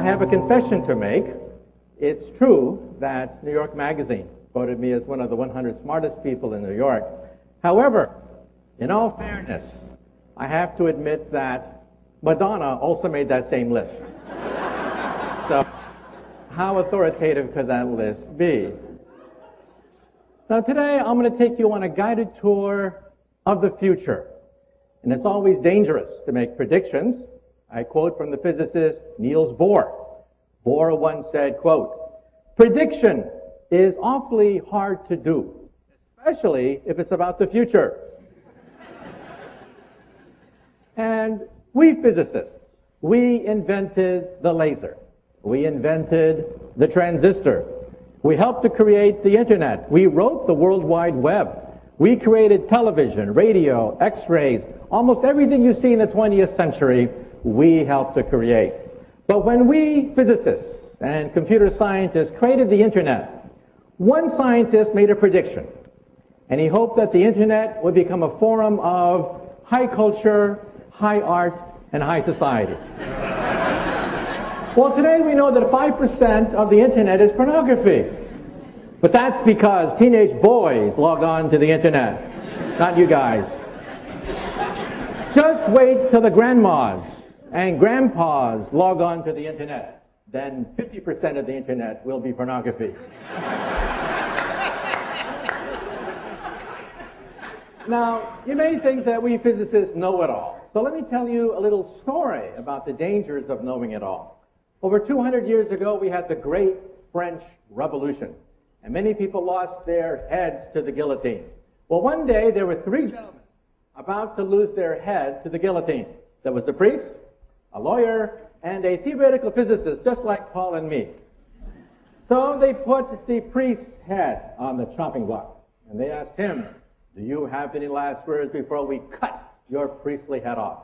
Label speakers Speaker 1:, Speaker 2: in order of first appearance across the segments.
Speaker 1: have a confession to make. It's true that New York Magazine voted me as one of the 100 smartest people in New York. However, in all fairness, I have to admit that Madonna also made that same list. So, how authoritative could that list be? Now today, I'm going to take you on a guided tour of the future. And it's always dangerous to make predictions. I quote from the physicist Niels Bohr. Bohr once said, quote, "Prediction is awfully hard to do, especially if it's about the future." And we physicists, we invented the laser. We invented the transistor. We helped to create the internet. We wrote the World Wide Web. We created television, radio, x-rays, almost everything you see in the 20th century, we helped to create. But when we physicists and computer scientists created the internet, one scientist made a prediction, and he hoped that the internet would become a forum of high culture, high art, and high society. Well, today we know that 5% of the internet is pornography. But that's because teenage boys log on to the internet, not you guys. Just wait till the grandmas and grandpas log on to the internet. Then 50% of the internet will be pornography. Now, you may think that we physicists know it all. So let me tell you a little story about the dangers of knowing it all. Over 200 years ago, we had the Great French Revolution, and many people lost their heads to the guillotine. Well, one day, there were three gentlemen about to lose their head to the guillotine. There was a priest, a lawyer, and a theoretical physicist, just like Paul and me. So they put the priest's head on the chopping block, and they asked him, "Do you have any last words before we cut your priestly head off?"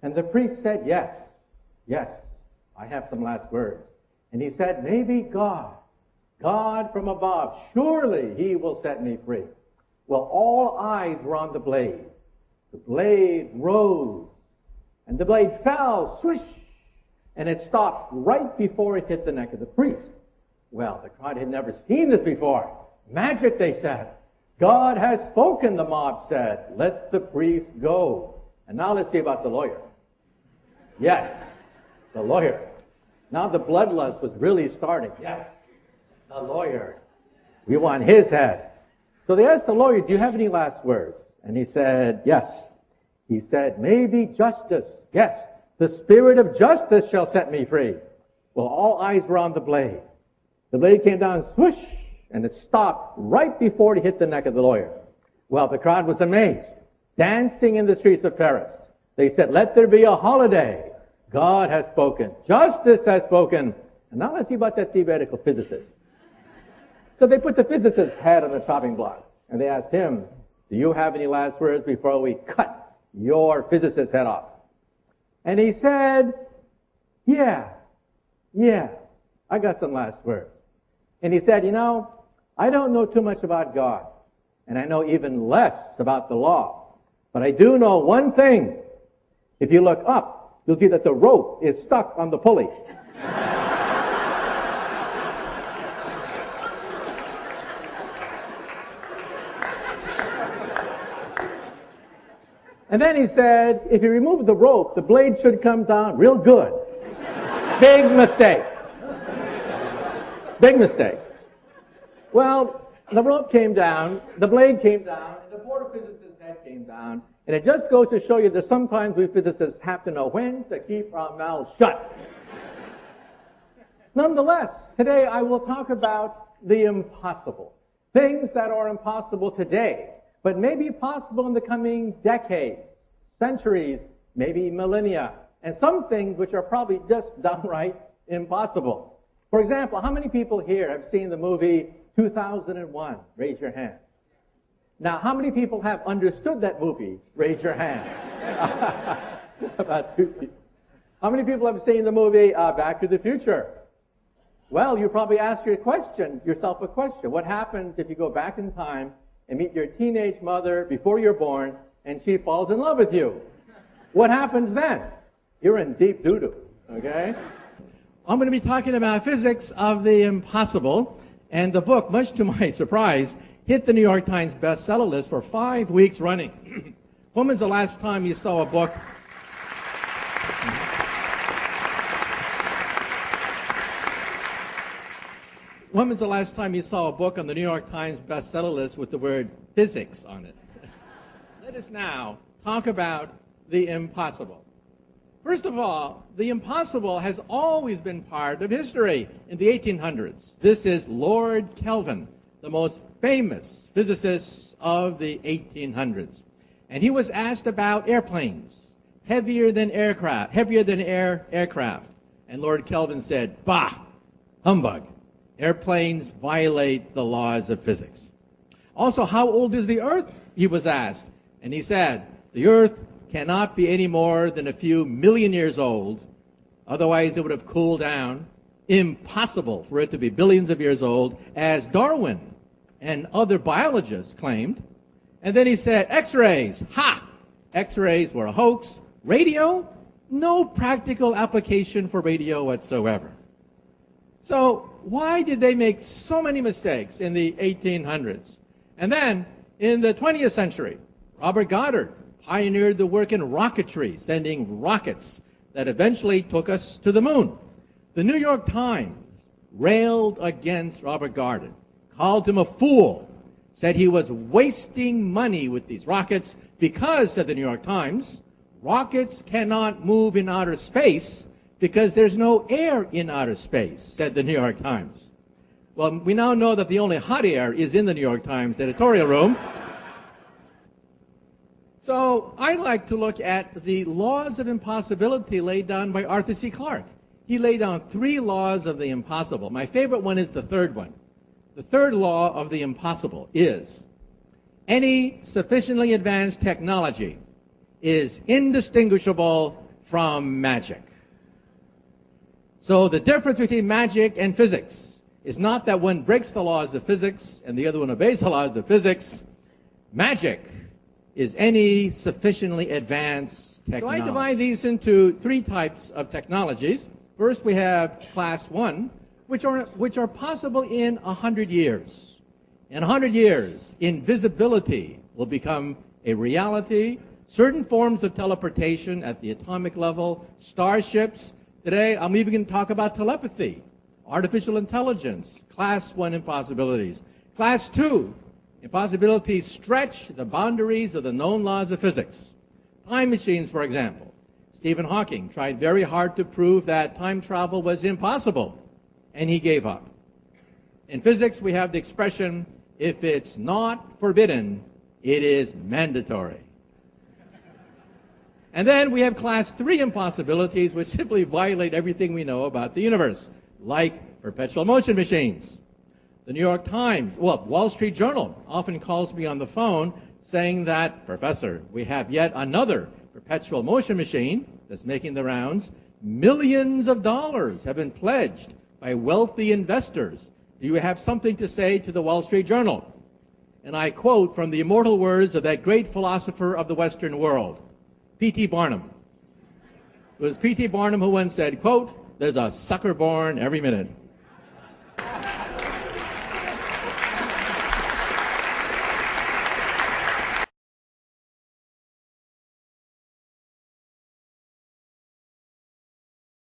Speaker 1: And the priest said, yes, I have some last words. And he said, "Maybe God from above, surely he will set me free." Well, all eyes were on the blade. The blade rose, and the blade fell, swish, and it stopped right before it hit the neck of the priest. Well, the crowd had never seen this before. "Magic," they said. "God has spoken," the mob said. "Let the priest go." And now let's see about the lawyer. Yes, the lawyer. Now the bloodlust was really starting. Yes, the lawyer. We want his head. So they asked the lawyer, "Do you have any last words?" And he said, yes. He said, "Maybe justice. Yes, the spirit of justice shall set me free." Well, all eyes were on the blade. The blade came down, swoosh, and it stopped right before it hit the neck of the lawyer. Well, the crowd was amazed, dancing in the streets of Paris. They said, "Let there be a holiday. God has spoken. Justice has spoken." And now let's see about that theoretical physicist. So they put the physicist's head on the chopping block, and they asked him, "Do you have any last words before we cut your physicist's head off?" And he said, yeah, I got some last words. And he said, "I don't know too much about God, and I know even less about the law, but I do know one thing. If you look up, you'll see that the rope is stuck on the pulley." And then he said, "If you remove the rope, the blade should come down real good." Big mistake. Big mistake. Well, the rope came down, the blade came down, and the poor physicist's head came down. And it just goes to show you that sometimes we physicists have to know when to keep our mouths shut. Nonetheless, today I will talk about the impossible. Things that are impossible today, but may be possible in the coming decades, centuries, maybe millennia, and some things which are probably just downright impossible. For example, how many people here have seen the movie 2001? Raise your hand. Now, how many people have understood that movie? Raise your hand. About 2 people. How many people have seen the movie Back to the Future? Well, you probably ask yourself a question. What happens if you go back in time and meet your teenage mother before you're born and she falls in love with you? What happens then? You're in deep doo-doo, okay? I'm going to be talking about physics of the impossible, and the book, much to my surprise, hit the New York Times bestseller list for 5 weeks running. When was the last time you saw a book? When was the last time you saw a book on the New York Times bestseller list with the word physics on it? Let us now talk about the impossible. First of all, the impossible has always been part of history in the 1800s. This is Lord Kelvin, the most famous physicist of the 1800s. And he was asked about airplanes, heavier than air aircraft. And Lord Kelvin said, "Bah, humbug. Airplanes violate the laws of physics." Also, how old is the Earth? He was asked. And he said, "The Earth cannot be any more than a few million years old. Otherwise, it would have cooled down. Impossible for it to be billions of years old, as Darwin and other biologists claimed." And then he said, X-rays, ha! X-rays were a hoax. Radio, no practical application for radio whatsoever. So why did they make so many mistakes in the 1800s? And then in the 20th century, Robert Goddard pioneered the work in rocketry, sending rockets that eventually took us to the moon. The New York Times railed against Robert Goddard, called him a fool, said he was wasting money with these rockets because, said the New York Times, rockets cannot move in outer space because there's no air in outer space, said the New York Times. Well, we now know that the only hot air is in the New York Times editorial room. So I'd like to look at the laws of impossibility laid down by Arthur C. Clarke. He laid down 3 laws of the impossible. My favorite one is the third one. The third law of the impossible is any sufficiently advanced technology is indistinguishable from magic. So the difference between magic and physics is not that one breaks the laws of physics and the other one obeys the laws of physics. Magic is any sufficiently advanced technology. So I divide these into 3 types of technologies. First, we have class 1, which are possible in 100 years. In 100 years, invisibility will become a reality. Certain forms of teleportation at the atomic level, starships. Today, I'm even going to talk about telepathy, artificial intelligence, class 1 impossibilities. Class 2, impossibilities stretch the boundaries of the known laws of physics. Time machines, for example. Stephen Hawking tried very hard to prove that time travel was impossible, and he gave up. In physics, we have the expression, if it's not forbidden, it is mandatory. And then we have class 3 impossibilities, which simply violate everything we know about the universe, like perpetual motion machines. The New York Times, Wall Street Journal often calls me on the phone saying that, "Professor, we have yet another perpetual motion machine that's making the rounds. Millions of dollars have been pledged by wealthy investors. Do you have something to say to the Wall Street Journal?" And I quote from the immortal words of that great philosopher of the Western world, P.T. Barnum. It was P.T. Barnum who once said, quote, "There's a sucker born every minute."